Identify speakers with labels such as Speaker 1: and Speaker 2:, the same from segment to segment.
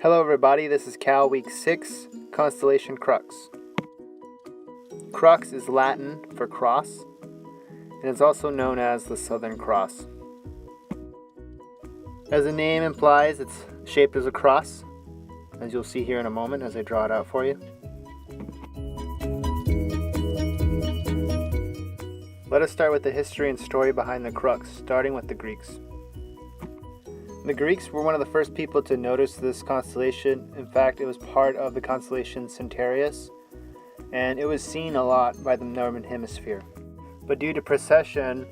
Speaker 1: Hello everybody, this is Cal Week 6, Constellation Crux. Crux is Latin for cross, and it's also known as the Southern Cross. As the name implies, it's shaped as a cross, as you'll see here in a moment as I draw it out for you. Let us start with the history and story behind the crux, starting with the Greeks. The Greeks were one of the first people to notice this constellation. In fact, it was part of the constellation Centaurus, and it was seen a lot by the northern hemisphere. But due to precession,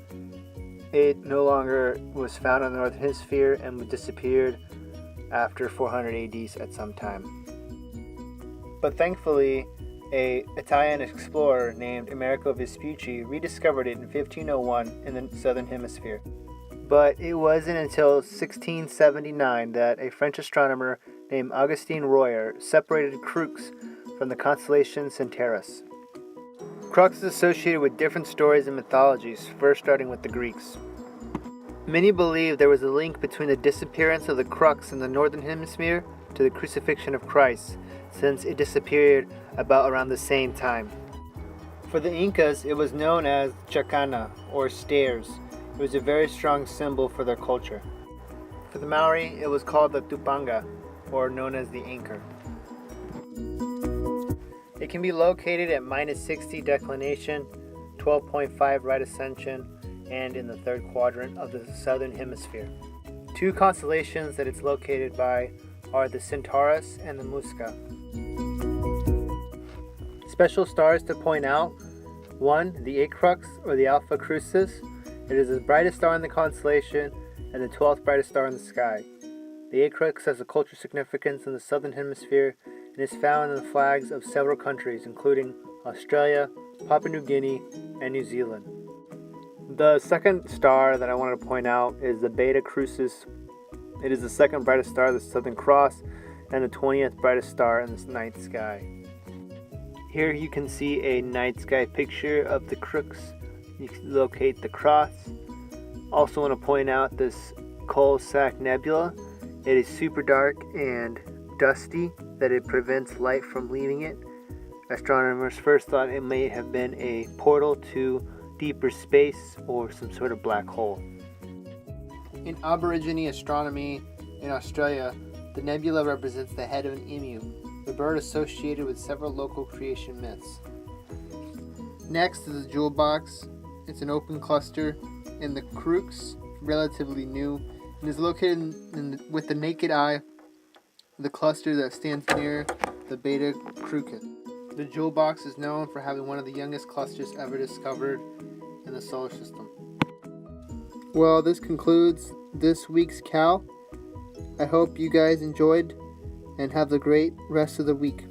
Speaker 1: it no longer was found in the northern hemisphere and disappeared after 400 AD at some time. But thankfully, an Italian explorer named Amerigo Vespucci rediscovered it in 1501 in the southern hemisphere. But it wasn't until 1679 that a French astronomer named Augustin Royer separated Crux from the constellation Centaurus. Crux is associated with different stories and mythologies, first starting with the Greeks. Many believe there was a link between the disappearance of the crux in the northern hemisphere to the crucifixion of Christ, since it disappeared about around the same time. For the Incas, it was known as chacana, or stairs. It was a very strong symbol for their culture. For the Maori, it was called the tupanga, or known as the anchor. It can be located at -60 declination, 12.5 right ascension, and in the third quadrant of the southern hemisphere. Two constellations that it's located by are the Centaurus and the Musca. Special stars to point out: 1. The Crux, or the Alpha Crucis. It is the brightest star in the constellation and the 12th brightest star in the sky. The Crux has a cultural significance in the southern hemisphere and is found in the flags of several countries, including Australia, Papua New Guinea, and New Zealand. The second star that I wanted to point out is the Beta Crucis. It is the second brightest star of the Southern Cross and the 20th brightest star in the night sky. Here you can see a night sky picture of the Crux. You can locate the cross. Also want to point out this Coal-Sack Nebula. It is super dark and dusty that it prevents light from leaving it. Astronomers first thought it may have been a portal to deeper space or some sort of black hole. In Aborigine astronomy in Australia, the nebula represents the head of an emu, the bird associated with several local creation myths. Next is the jewel box. It's an open cluster in the Crux, relatively new, and is located with the naked eye, the cluster that stands near the Beta Crucis. The jewel box is known for having one of the youngest clusters ever discovered in the solar system. Well, this concludes this week's Cal. I hope you guys enjoyed and have a great rest of the week.